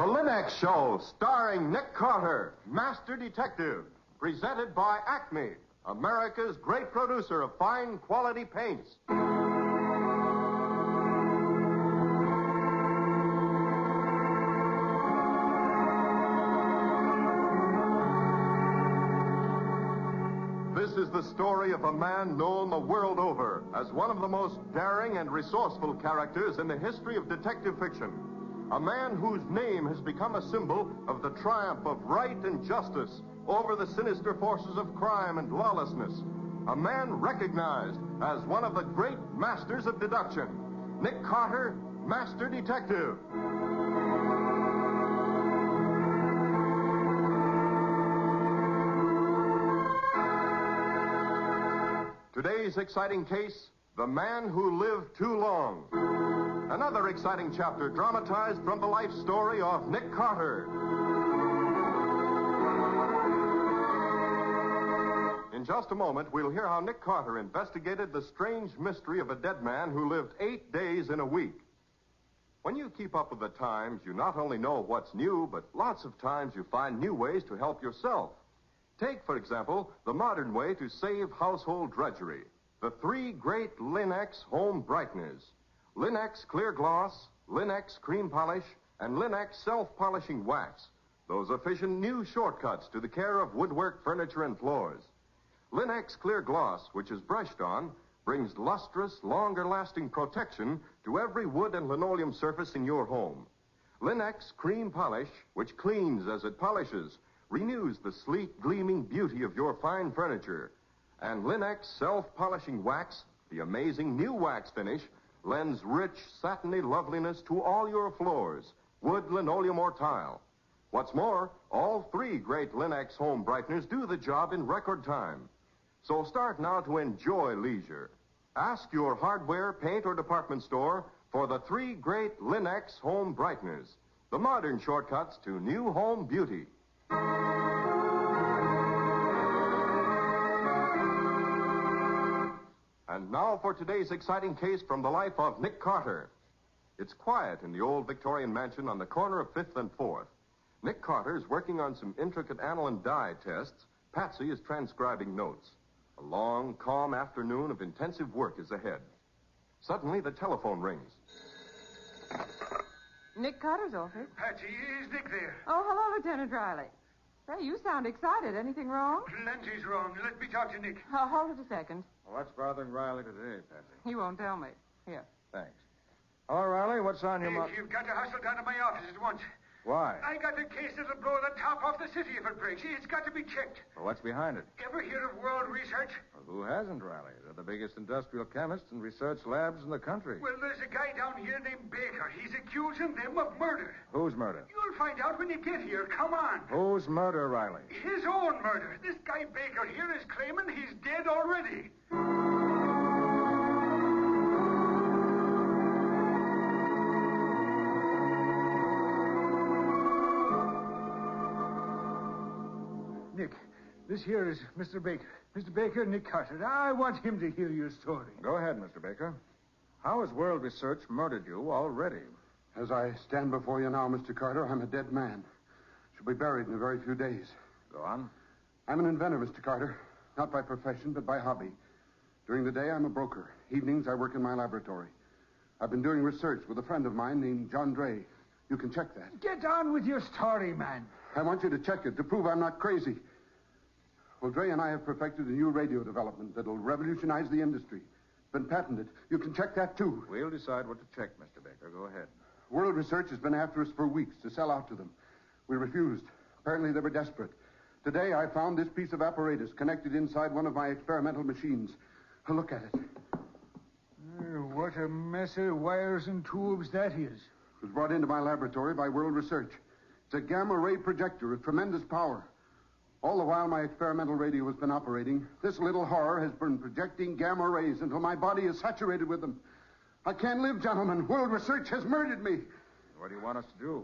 The Linux Show, starring Nick Carter, Master Detective, presented by Acme, America's great producer of fine quality paints. This is the story of a man known the world over as one of the most daring and resourceful characters in the history of detective fiction. A man whose name has become a symbol of the triumph of right and justice over the sinister forces of crime and lawlessness. A man recognized as one of the great masters of deduction. Nick Carter, Master Detective. Today's exciting case, The Man Who Lived Too Long. Another exciting chapter dramatized from the life story of Nick Carter. In just a moment, we'll hear how Nick Carter investigated the strange mystery of a dead man who lived 8 days in a week. When you keep up with the times, you not only know what's new, but lots of times you find new ways to help yourself. Take, for example, the modern way to save household drudgery. The 3 great Linux home brighteners. Linux Clear Gloss, Linux Cream Polish, and Linux Self-Polishing Wax. Those efficient new shortcuts to the care of woodwork, furniture, and floors. Linux Clear Gloss, which is brushed on, brings lustrous, longer-lasting protection to every wood and linoleum surface in your home. Linux Cream Polish, which cleans as it polishes, renews the sleek, gleaming beauty of your fine furniture. And Linux Self-Polishing Wax, the amazing new wax finish, lends rich, satiny loveliness to all your floors, wood, linoleum, or tile. What's more, all 3 great Linux home brighteners do the job in record time. So start now to enjoy leisure. Ask your hardware, paint, or department store for the 3 great Linux home brighteners, the modern shortcuts to new home beauty. And now for today's exciting case from the life of Nick Carter. It's quiet in the old Victorian mansion on the corner of 5th and 4th. Nick Carter is working on some intricate aniline dye tests. Patsy is transcribing notes. A long, calm afternoon of intensive work is ahead. Suddenly, the telephone rings. Nick Carter's office. Patsy, is Nick there? Oh, hello, Lieutenant Riley. Say, you sound excited. Anything wrong? Plenty's wrong. Let me talk to Nick. Hold it a second. Well, what's bothering Riley today, Patsy? He won't tell me. Here. Thanks. Hello, Riley. What's on your mind? You've got to hustle down to my office at once. Why? I got a case that'll blow the top off the city if it breaks. It's got to be checked. Well, what's behind it? Ever hear of World Research? Well, who hasn't, Riley? They're the biggest industrial chemists and research labs in the country. Well, there's a guy down here named Baker. He's accusing them of murder. Whose murder? You'll find out when you get here. Come on. Whose murder, Riley? His own murder. This guy Baker here is claiming he's dead already. Nick, this here is Mr. Baker. Mr. Baker, Nick Carter. I want him to hear your story. Go ahead, Mr. Baker. How has World Research murdered you already? As I stand before you now, Mr. Carter, I'm a dead man. Shall be buried in a very few days. Go on. I'm an inventor, Mr. Carter. Not by profession, but by hobby. During the day, I'm a broker. Evenings, I work in my laboratory. I've been doing research with a friend of mine named John Dray. You can check that. Get on with your story, man. I want you to check it to prove I'm not crazy. Well, Dre and I have perfected a new radio development that'll revolutionize the industry. It's been patented. You can check that, too. We'll decide what to check, Mr. Baker. Go ahead. World Research has been after us for weeks to sell out to them. We refused. Apparently, they were desperate. Today, I found this piece of apparatus connected inside one of my experimental machines. Look at it. What a mess of wires and tubes that is. It was brought into my laboratory by World Research. It's a gamma-ray projector of tremendous power. All the while my experimental radio has been operating, this little horror has been projecting gamma rays until my body is saturated with them. I can't live, gentlemen. World Research has murdered me. What do you want us to do?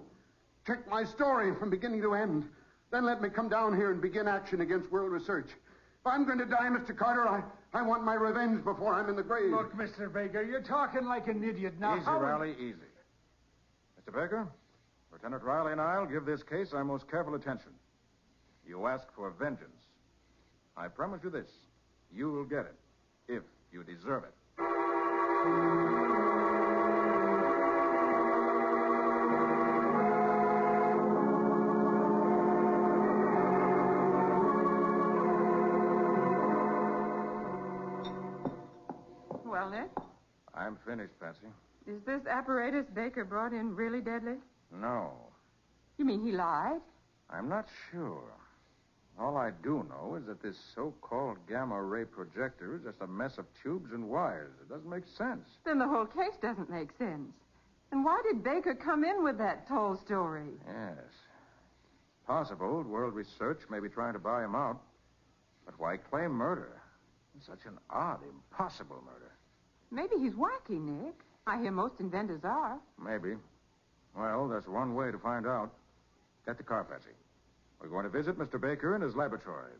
Check my story from beginning to end. Then let me come down here and begin action against World Research. If I'm going to die, Mr. Carter, I want my revenge before I'm in the grave. Look, Mr. Baker, you're talking like an idiot now. Easy, Riley, easy. Mr. Baker, Lieutenant Riley and I'll give this case our most careful attention. You ask for vengeance. I promise you this. You will get it, if you deserve it. Well, Nick, I'm finished, Patsy. is this apparatus Baker brought in really deadly? No, You mean he lied? I'm not sure. All I do know is that this so-called gamma ray projector is just a mess of tubes and wires. It doesn't make sense. Then the whole case doesn't make sense. And why did Baker come in with that toll story? Yes. Possible World Research may be trying to buy him out. But why claim murder? It's such an odd, impossible murder. Maybe he's wacky, Nick. I hear most inventors are. Maybe. Well, there's one way to find out. Get the car, Patsy. We're going to visit Mr. Baker in his laboratory.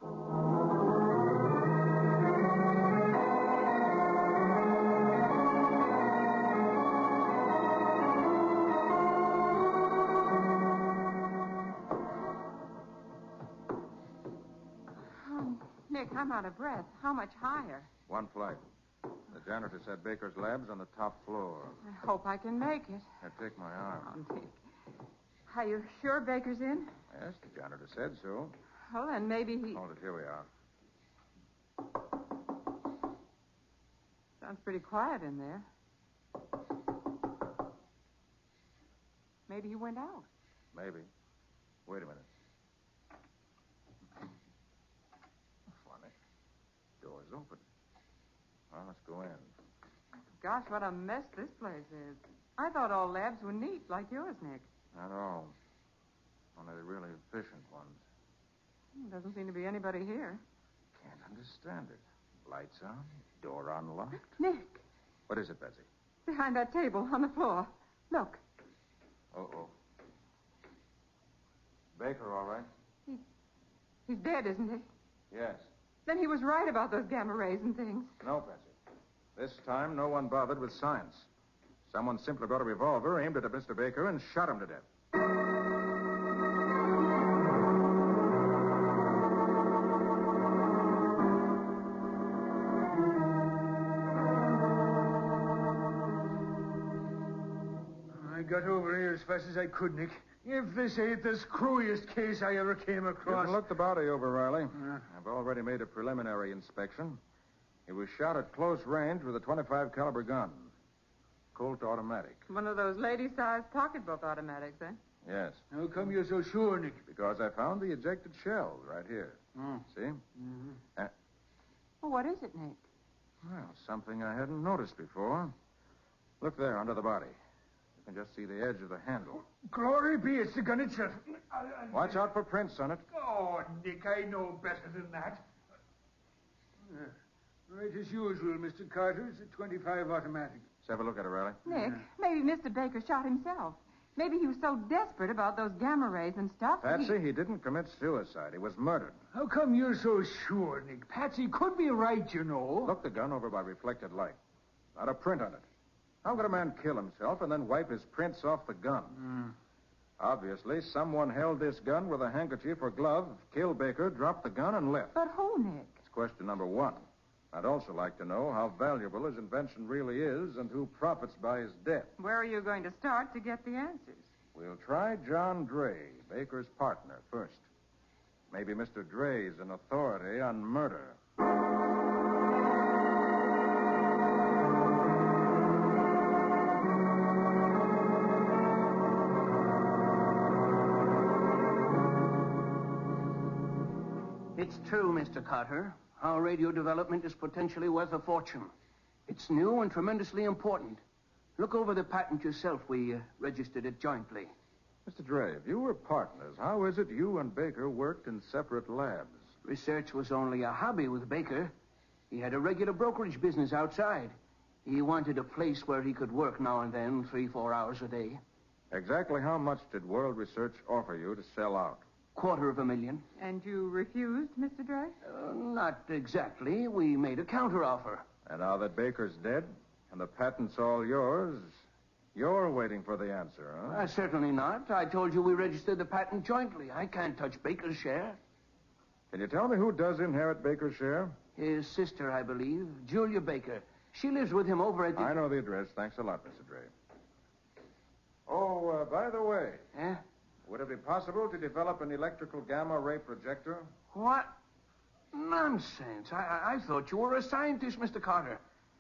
Oh, Nick, I'm out of breath. How much higher? One flight. The janitor said Baker's lab's on the top floor. I hope I can make it. Now, take my arm. Oh, Nick. Are you sure Baker's in? Yes, the janitor said so. Well, then maybe he... Hold it. Here we are. Sounds pretty quiet in there. Maybe he went out. Maybe. Wait a minute. Funny. Door's open. Well, let's go in. Gosh, what a mess this place is. I thought all labs were neat, like yours, Nick. Not all. Only the really efficient ones. Doesn't seem to be anybody here. Can't understand it. Lights on, door unlocked. Nick, What is it, Betsy? behind that table on the floor. Look, Uh-oh. Baker, all right? he's dead, isn't he? Yes. Then he was right about those gamma rays and things. No, Betsy. This time, no one bothered with science. Someone simply brought a revolver, aimed it at Mr. Baker, and shot him to death. I got over here as fast as I could, Nick. If this ain't the screwiest case I ever came You across. can look the body over, Riley. I've already made a preliminary inspection. He was shot at close range with a .25 caliber gun. Colt automatic. One of those lady-sized pocketbook automatics, eh? Yes. How come you're so sure, Nick? Because I found the ejected shells right here. See? Mm-hmm. Well, what is it, Nick? Well, something I hadn't noticed before. Look there, under the body. You can just see the edge of the handle. Glory be, it's the gun itself. Watch out for prints on it. Oh, Nick, I know better than that. Right as usual, Mr. Carter. It's a .25 automatic. Let's have a look at it, Riley. Nick, maybe Mr. Baker shot himself. Maybe he was so desperate about those gamma rays and stuff. Patsy, he didn't commit suicide. He was murdered. How come you're so sure, Nick? Patsy could be right, you know. Look the gun over by reflected light. Not a print on it. How could a man kill himself and then wipe his prints off the gun? Obviously, someone held this gun with a handkerchief or glove, killed Baker, dropped the gun, and left. But who, Nick? It's question number one. I'd also like to know how valuable his invention really is and who profits by his death. Where are you going to start to get the answers? We'll try John Dray, Baker's partner, first. Maybe Mr. Dray's an authority on murder. It's true, Mr. Carter. Our radio development is potentially worth a fortune. It's new and tremendously important. Look over the patent yourself. We registered it jointly. Mr. Dray, if you were partners, how is it you and Baker worked in separate labs? Research was only a hobby with Baker. He had a regular brokerage business outside. He wanted a place where he could work now and then, 3-4 hours a day. Exactly how much did World Research offer you to sell out? $250,000. And you refused, Mr. Dray? Not exactly. We made a counteroffer. And now that Baker's dead and the patent's all yours, You're waiting for the answer, huh? Certainly not. I told you we registered the patent jointly. I can't touch Baker's share. Can you tell me who does inherit Baker's share? His sister, I believe, Julia Baker. She lives with him over at the... I know the address. Thanks a lot, Mr. Dre. Oh, by the way, would it be possible to develop an electrical gamma ray projector? What? Nonsense. I thought you were a scientist, Mr. Carter.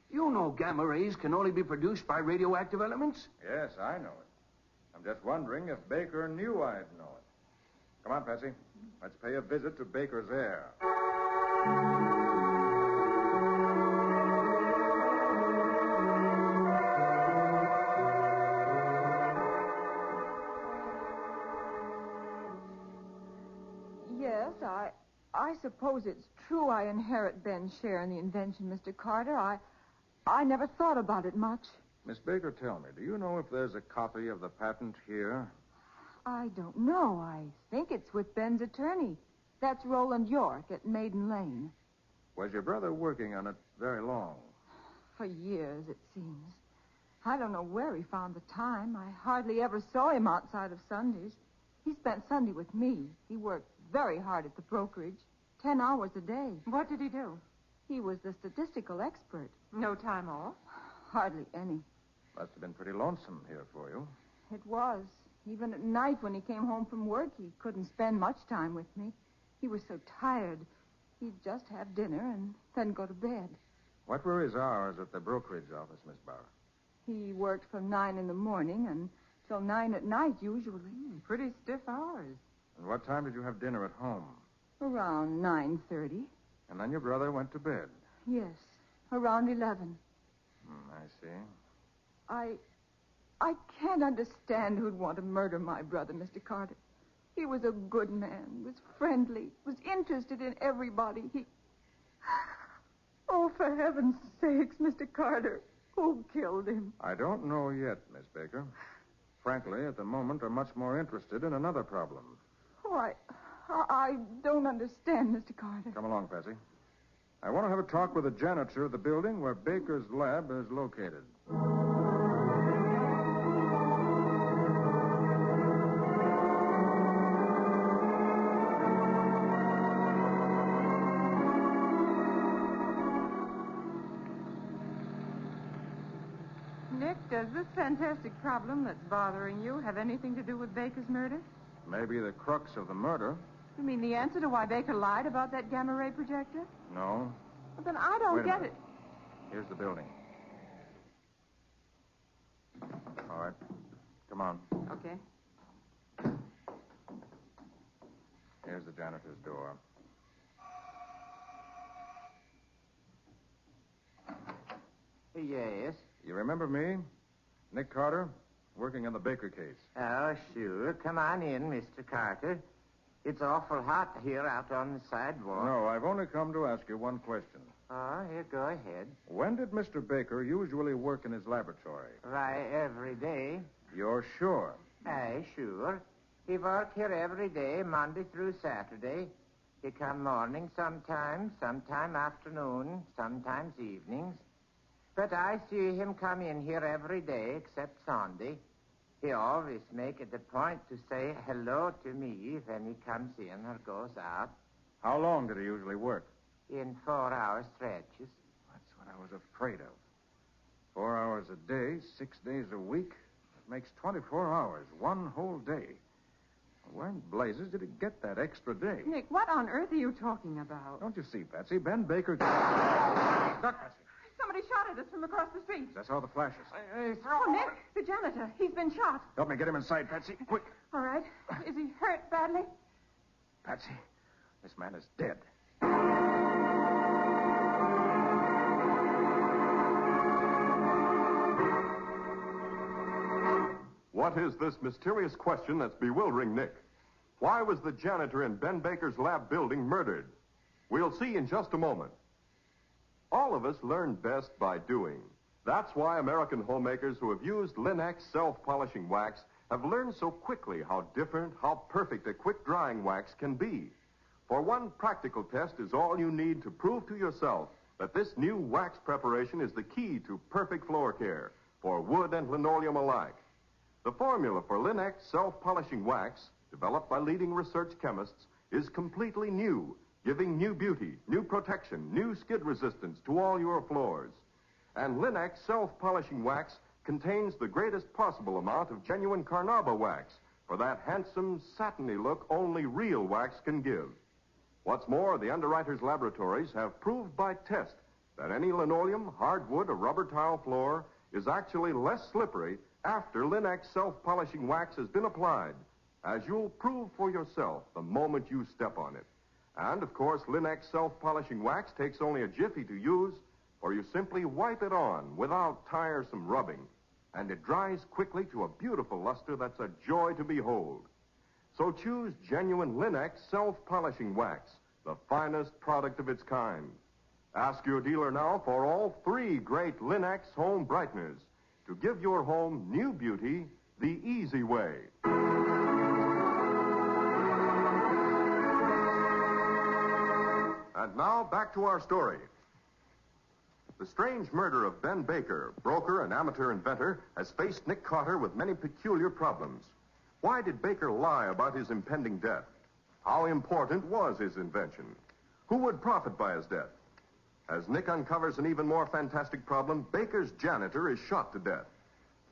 You know gamma rays can only be produced by radioactive elements. Yes, I know it. I'm just wondering if Baker knew I'd know it. Come on, Patsy. Let's pay a visit to Baker's heir. Yes, I suppose it's true I inherit Ben's share in the invention, Mr. Carter. I never thought about it much. Miss Baker, tell me, do you know if there's a copy of the patent here? I don't know. I think it's with Ben's attorney. That's Roland York at Maiden Lane. Was your brother working on it very long? For years, it seems. I don't know where he found the time. I hardly ever saw him outside of Sundays. He spent Sunday with me. He worked very hard at the brokerage, 10 hours a day. What did he do? He was the statistical expert. No time off? Hardly any. Must have been pretty lonesome here for you. It was. Even at night when he came home from work, he couldn't spend much time with me. He was so tired. He'd just have dinner and then go to bed. What were his hours at the brokerage office, Miss Bauer? He worked from 9 in the morning until 9 at night, usually. Pretty stiff hours. And what time did you have dinner at home? Around 9:30. And then your brother went to bed? Yes, around 11. I see. I can't understand who'd want to murder my brother, Mr. Carter. He was a good man, was friendly, was interested in everybody. Oh, for heaven's sakes, Mr. Carter, who killed him? I don't know yet, Miss Baker. Frankly, at the moment, I'm much more interested in another problem. Oh, I don't understand, Mr. Carter. Come along, Patsy. I want to have a talk with the janitor of the building where Baker's lab is located. Nick, does this fantastic problem that's bothering you have anything to do with Baker's murder? Maybe the crux of the murder. You mean the answer to why Baker lied about that gamma ray projector? No. Well, then I don't Wait a get minute. Here's the building. All right. Come on. it. Okay. Here's the janitor's door. Yes. You remember me? Nick Carter, working on the Baker case. Oh, sure. Come on in, Mr. Carter. It's awful hot here out on the sidewalk. No, I've only come to ask you one question. Oh, here, go ahead. When did Mr. Baker usually work in his laboratory? Why, every day. You're sure? Aye, sure. He work here every day, Monday through Saturday. He come morning sometime afternoon, sometimes evenings. But I see him come in here every day except Sunday. He always make it a point to say hello to me when he comes in or goes out. How long did he usually work? In 4-hour stretches. That's what I was afraid of. 4 hours a day, 6 days a week. That makes 24 hours, one whole day. Where in blazes did he get that extra day? Nick, what on earth are you talking about? Don't you see, Patsy? Ben Baker... Duck, Patsy. Somebody shot at us from across the street. I saw the flashes. Oh, Nick, the janitor. He's been shot. Help me get him inside, Patsy. Quick. All right. Is he hurt badly? Patsy, this man is dead. What is this mysterious question that's bewildering Nick? Why was the janitor in Ben Baker's lab building murdered? We'll see in just a moment. All of us learn best by doing. That's why American homemakers who have used Linex self-polishing wax have learned so quickly how different, how perfect a quick-drying wax can be. For one practical test is all you need to prove to yourself that this new wax preparation is the key to perfect floor care, for wood and linoleum alike. The formula for Linex self-polishing wax, developed by leading research chemists, is completely new, giving new beauty, new protection, new skid resistance to all your floors. And Linex self-polishing wax contains the greatest possible amount of genuine carnauba wax for that handsome, satiny look only real wax can give. What's more, the underwriters' laboratories have proved by test that any linoleum, hardwood, or rubber tile floor is actually less slippery after Linex self-polishing wax has been applied, as you'll prove for yourself the moment you step on it. And, of course, Linex self-polishing wax takes only a jiffy to use, for you simply wipe it on without tiresome rubbing, and it dries quickly to a beautiful luster that's a joy to behold. So choose genuine Linex self-polishing wax, the finest product of its kind. Ask your dealer now for all 3 great Linex home brighteners to give your home new beauty the easy way. And now, back to our story. The strange murder of Ben Baker, broker and amateur inventor, has faced Nick Carter with many peculiar problems. Why did Baker lie about his impending death? How important was his invention? Who would profit by his death? As Nick uncovers an even more fantastic problem, Baker's janitor is shot to death.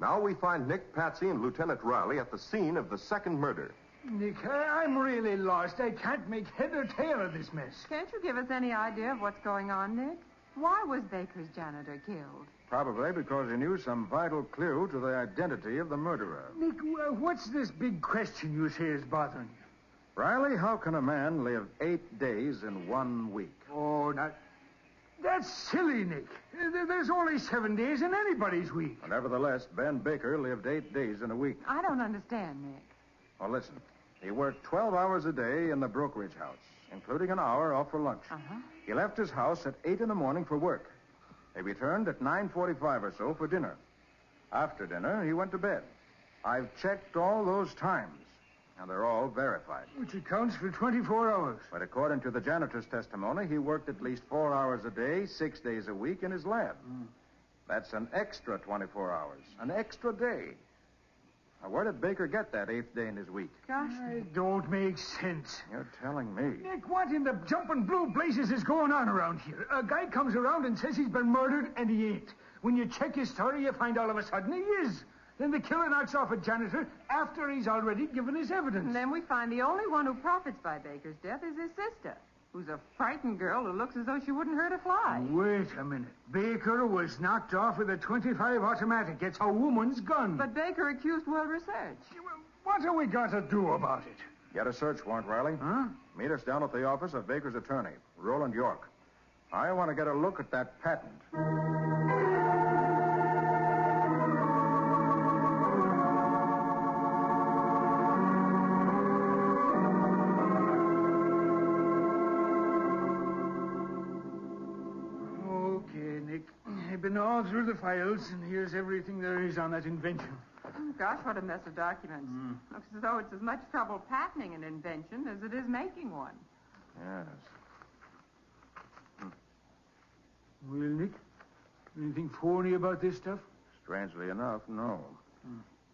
Now we find Nick, Patsy, and Lieutenant Riley at the scene of the second murder. Nick, I'm really lost. I can't make head or tail of this mess. Can't you give us any idea of what's going on, Nick? Why was Baker's janitor killed? Probably because he knew some vital clue to the identity of the murderer. Nick, what's this big question you say is bothering you? Riley, how can a man live 8 days in 1 week? Oh, that's silly, Nick. There's only 7 days in anybody's week. But nevertheless, Ben Baker lived 8 days in a week. I don't understand, Nick. Well, listen. He worked 12 hours a day in the brokerage house, including an hour off for lunch. Uh-huh. He left his house at 8 in the morning for work. He returned at 9:45 or so for dinner. After dinner, he went to bed. I've checked all those times, and they're all verified. Which accounts for 24 hours. But according to the janitor's testimony, he worked at least 4 hours a day, 6 days a week in his lab. That's an extra 24 hours, an extra day. Now, where did Baker get that 8th day in his week? Gosh. It don't make sense. You're telling me. Nick, what in the jumping blue blazes is going on around here? A guy comes around and says he's been murdered, and he ain't. When you check his story, you find all of a sudden he is. Then the killer knocks off a janitor after he's already given his evidence. And then we find the only one who profits by Baker's death is his sister, who's a frightened girl who looks as though she wouldn't hurt a fly. Wait a minute. Baker was knocked off with a .25 automatic. It's a woman's gun. But Baker accused World Research. What have we got to do about it? Get a search warrant, Riley. Huh? Meet us down at the office of Baker's attorney, Roland York. I want to get a look at that patent. I've been all through the files, and here's everything there is on that invention. Oh, gosh, what a mess of documents. Looks as though it's as much trouble patenting an invention as it is making one. Yes. Well, Nick, anything phony about this stuff? Strangely enough, no.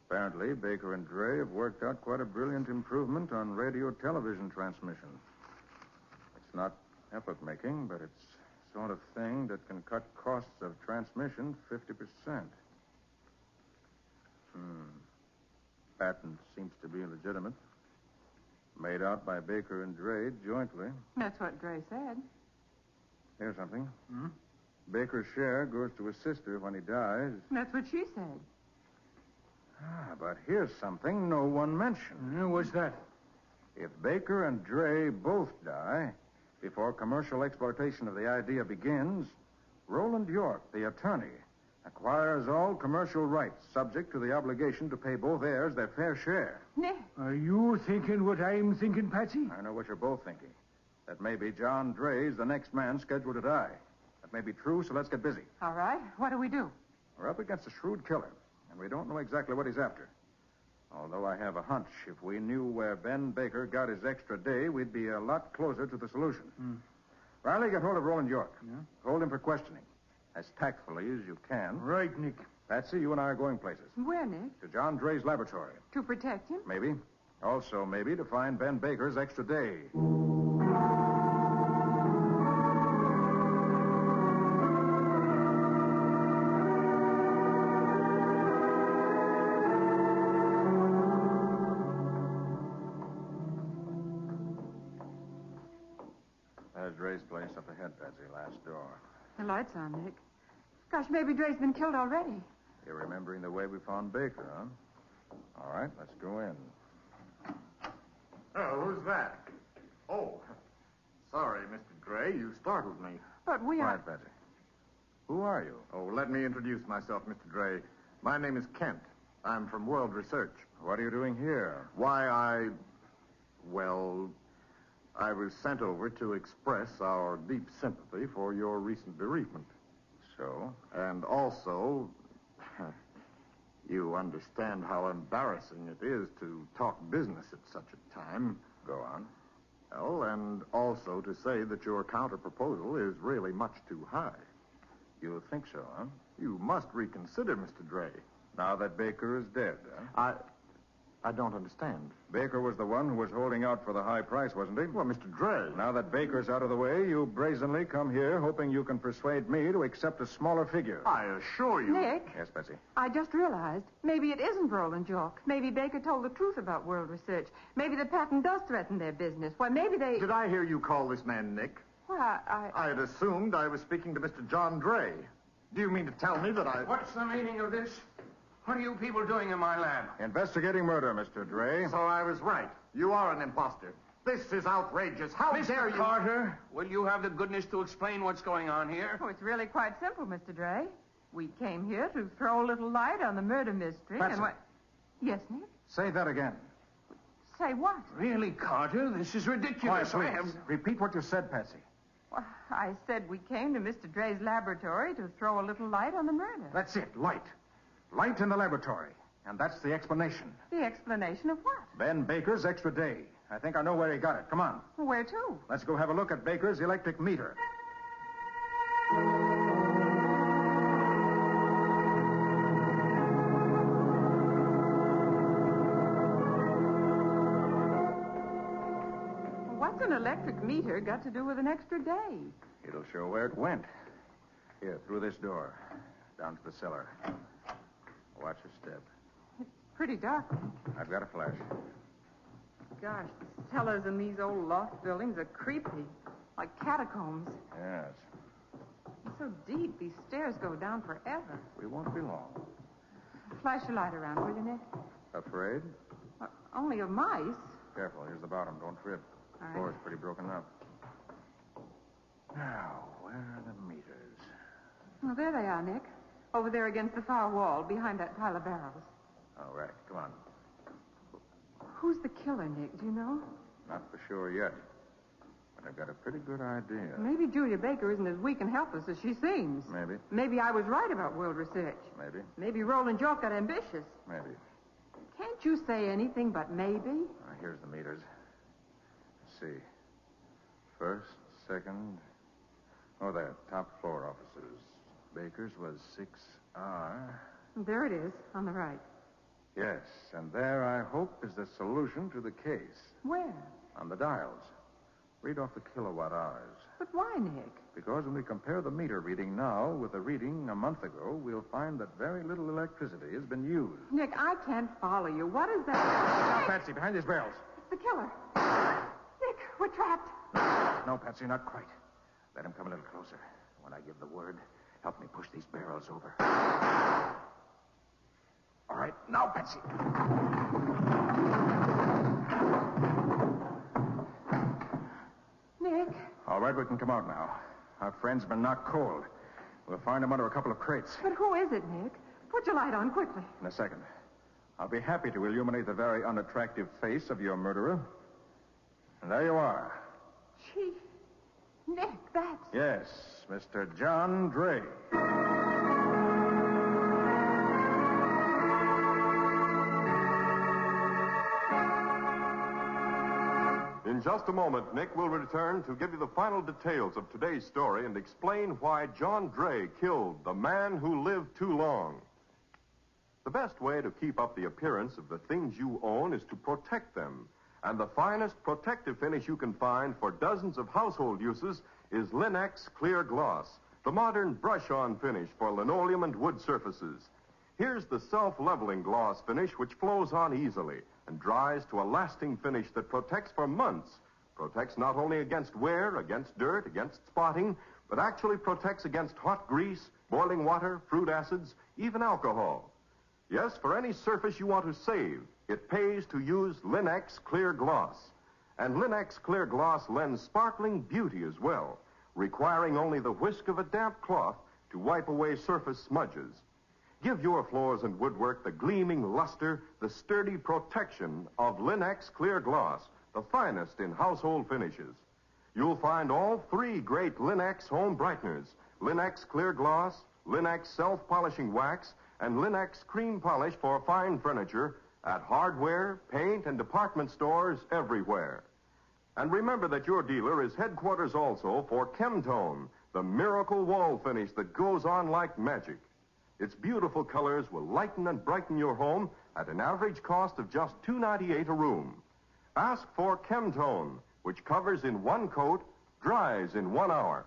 Apparently, Baker and Dre have worked out quite a brilliant improvement on radio-television transmission. It's not epoch-making, but it's the sort of thing that can cut costs of transmission 50%. Patent seems to be legitimate. Made out by Baker and Dre jointly. That's what Dre said. Here's something. Baker's share goes to his sister when he dies. That's what she said. But here's something no one mentioned. What's that? If Baker and Dre both die before commercial exploitation of the idea begins, Roland York, the attorney, acquires all commercial rights subject to the obligation to pay both heirs their fair share. Nick. Are you thinking what I'm thinking, Patsy? I know what you're both thinking. That maybe John Dre's the next man scheduled to die. That may be true, so let's get busy. All right. What do we do? We're up against a shrewd killer, and we don't know exactly what he's after. Although I have a hunch, if we knew where Ben Baker got his extra day, we'd be a lot closer to the solution. Riley, get hold of Roland York. Yeah? Hold him for questioning, as tactfully as you can. Right, Nick. Patsy, you and I are going places. Where, Nick? To John Dre's laboratory. To protect him? Maybe. Also, maybe to find Ben Baker's extra day. There's Dre's place up ahead, Patsy. Last door. The light's on, Nick. Gosh, maybe Dre's been killed already. You're remembering the way we found Baker, huh? All right, let's go in. Oh, who's that? Oh, sorry, Mr. Gray. You startled me. But we are... Quiet, Patsy. Who are you? Oh, let me introduce myself, Mr. Gray. My name is Kent. I'm from World Research. What are you doing here? Why, well, I was sent over to express our deep sympathy for your recent bereavement. So? And also, you understand how embarrassing it is to talk business at such a time. Go on. Well, and also to say that your counter-proposal is really much too high. You think so, huh? You must reconsider, Mr. Dre. Now that Baker is dead, huh? I don't understand. Baker was the one who was holding out for the high price, wasn't he? Well, Mr. Dre. Now that Baker's out of the way, you brazenly come here hoping you can persuade me to accept a smaller figure. I assure you. Nick, Yes, Patsy. I just realized maybe it isn't Roland Jock. Maybe Baker told the truth about World Research. Maybe the patent does threaten their business. Why, maybe they... Did I hear you call this man Nick? Well, I had assumed I was speaking to Mr. John Dre. Do you mean to tell me that I... What's the meaning of this? What are you people doing in my lab? Investigating murder, Mr. Dre. So I was right. You are an imposter. This is outrageous. How dare you... Mr. Carter, will you have the goodness to explain what's going on here? Oh, it's really quite simple, Mr. Dre. We came here to throw a little light on the murder mystery. Patsy. And what... Yes, Nick? Say that again. Say what? Really, Carter? This is ridiculous. Quiet, please. Repeat what you said, Patsy. Well, I said we came to Mr. Dre's laboratory to throw a little light on the murder. That's it, light. Light in the laboratory. And that's the explanation. The explanation of what? Ben Baker's extra day. I think I know where he got it. Come on. Where to? Let's go have a look at Baker's electric meter. What's an electric meter got to do with an extra day? It'll show where it went. Here, through this door. Down to the cellar. Watch your step. It's pretty dark. I've got a flash. Gosh, the cellars in these old loft buildings are creepy. Like catacombs. Yes. It's so deep, these stairs go down forever. We won't be long. Flash your light around, will you, Nick? Afraid? Only of mice. Careful, here's the bottom. Don't trip. All right. The floor's pretty broken up. Now, where are the meters? Well, there they are, Nick. Over there against the far wall, behind that pile of barrels. All right, come on. Who's the killer, Nick? Do you know? Not for sure yet. But I've got a pretty good idea. Maybe Julia Baker isn't as weak and helpless as she seems. Maybe. Maybe I was right about World Research. Maybe. Maybe Roland Jock got ambitious. Maybe. Can't you say anything but maybe? Here's the meters. Let's see. First, second. Oh, there. Top floor offices. Baker's was 6R. There it is, on the right. Yes, and there, I hope, is the solution to the case. Where? On the dials. Read off the kilowatt hours. But why, Nick? Because when we compare the meter reading now with the reading a month ago, we'll find that very little electricity has been used. Nick, I can't follow you. What is that? Now, Patsy, behind these barrels. It's the killer. Nick, we're trapped. No, Patsy, not quite. Let him come a little closer. When I give the word, help me push these barrels over. All right, now, Patsy. Nick? All right, we can come out now. Our friend's been knocked cold. We'll find him under a couple of crates. But who is it, Nick? Put your light on quickly. In a second. I'll be happy to illuminate the very unattractive face of your murderer. And there you are. Gee, Nick, that's... Yes, Mr. John Dre. In just a moment, Nick will return to give you the final details of today's story and explain why John Dre killed the man who lived too long. The best way to keep up the appearance of the things you own is to protect them. And the finest protective finish you can find for dozens of household uses is Linex Clear Gloss, the modern brush-on finish for linoleum and wood surfaces. Here's the self-leveling gloss finish which flows on easily and dries to a lasting finish that protects for months. Protects not only against wear, against dirt, against spotting, but actually protects against hot grease, boiling water, fruit acids, even alcohol. Yes, for any surface you want to save, it pays to use Linex Clear Gloss. And Linex Clear Gloss lends sparkling beauty as well, requiring only the whisk of a damp cloth to wipe away surface smudges. Give your floors and woodwork the gleaming luster, the sturdy protection of Linex Clear Gloss, the finest in household finishes. You'll find all three great Linex home brighteners, Linex Clear Gloss, Linex self-polishing wax, and Linex cream polish for fine furniture at hardware, paint, and department stores everywhere. And remember that your dealer is headquarters also for Chemtone, the miracle wall finish that goes on like magic. Its beautiful colors will lighten and brighten your home at an average cost of just $2.98 a room. Ask for Chemtone, which covers in one coat, dries in 1 hour.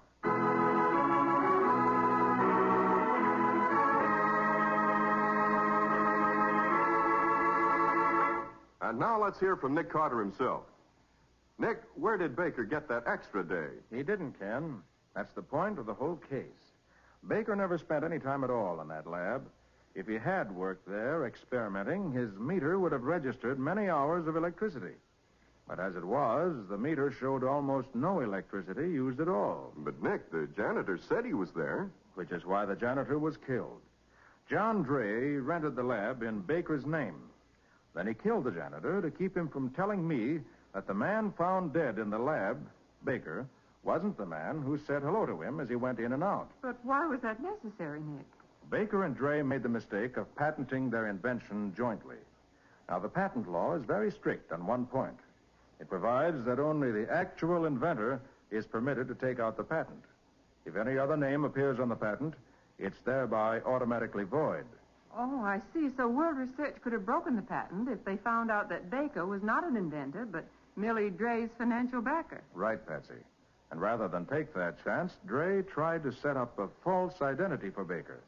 And now let's hear from Nick Carter himself. Nick, where did Baker get that extra day? He didn't, Ken. That's the point of the whole case. Baker never spent any time at all in that lab. If he had worked there experimenting, his meter would have registered many hours of electricity. But as it was, the meter showed almost no electricity used at all. But, Nick, the janitor said he was there. Which is why the janitor was killed. John Dray rented the lab in Baker's name. Then he killed the janitor to keep him from telling me that the man found dead in the lab, Baker, wasn't the man who said hello to him as he went in and out. But why was that necessary, Nick? Baker and Dray made the mistake of patenting their invention jointly. Now, the patent law is very strict on one point. It provides that only the actual inventor is permitted to take out the patent. If any other name appears on the patent, it's thereby automatically void. Oh, I see. So World Research could have broken the patent if they found out that Baker was not an inventor, but merely Dre's financial backer. Right, Patsy. And rather than take that chance, Dre tried to set up a false identity for Baker.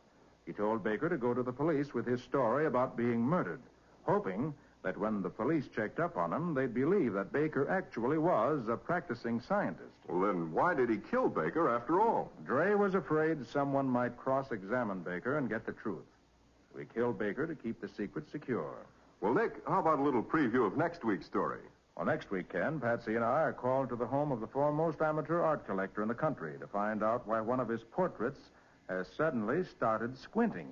He told Baker to go to the police with his story about being murdered, hoping that when the police checked up on him, they'd believe that Baker actually was a practicing scientist. Well, then why did he kill Baker after all? Dre was afraid someone might cross-examine Baker and get the truth. We killed Baker to keep the secret secure. Well, Nick, how about a little preview of next week's story? Well, next week, Ken, Patsy and I are called to the home of the foremost amateur art collector in the country to find out why one of his portraits has suddenly started squinting.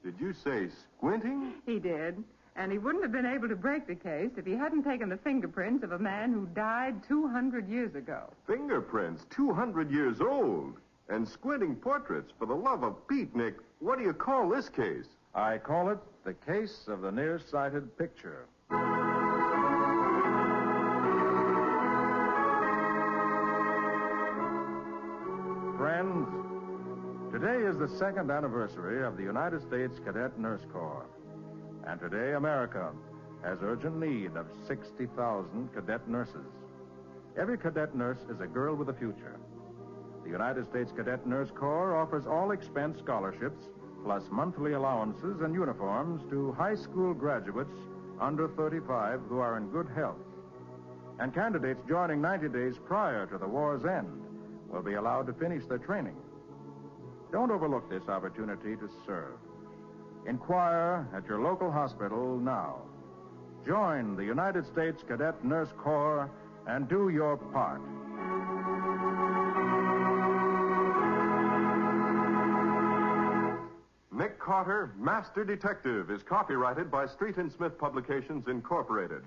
Did you say squinting? He did. And he wouldn't have been able to break the case if he hadn't taken the fingerprints of a man who died 200 years ago. Fingerprints 200 years old. And squinting portraits. For the love of Pete, Nick, what do you call this case? I call it the case of the nearsighted picture. Friends, today is the second anniversary of the United States Cadet Nurse Corps. And today, America has urgent need of 60,000 cadet nurses. Every cadet nurse is a girl with a future. The United States Cadet Nurse Corps offers all expense scholarships, plus monthly allowances and uniforms to high school graduates under 35 who are in good health. And candidates joining 90 days prior to the war's end will be allowed to finish their training. Don't overlook this opportunity to serve. Inquire at your local hospital now. Join the United States Cadet Nurse Corps and do your part. Nick Carter, Master Detective, is copyrighted by Street and Smith Publications, Incorporated.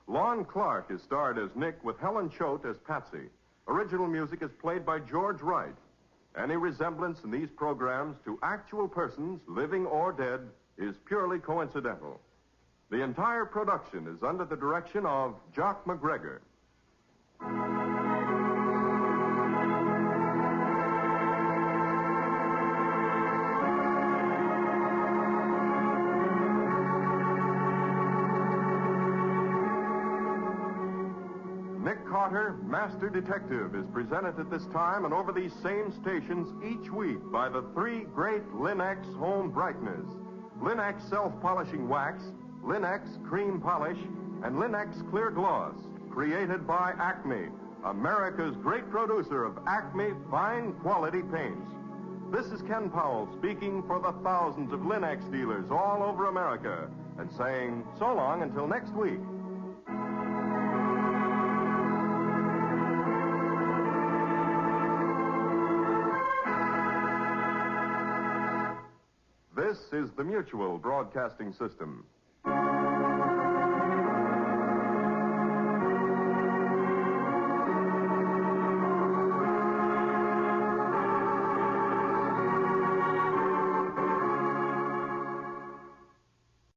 Lon Clark is starred as Nick with Helen Choate as Patsy. Original music is played by George Wright. Any resemblance in these programs to actual persons, living or dead, is purely coincidental. The entire production is under the direction of Jock McGregor. Nick Carter, Master Detective, is presented at this time and over these same stations each week by the three great Lin-X home brighteners. Lin-X self-polishing wax, Lin-X cream polish, and Lin-X clear gloss, created by Acme, America's great producer of Acme fine quality paints. This is Ken Powell speaking for the thousands of Lin-X dealers all over America and saying so long until next week. This is the Mutual Broadcasting System.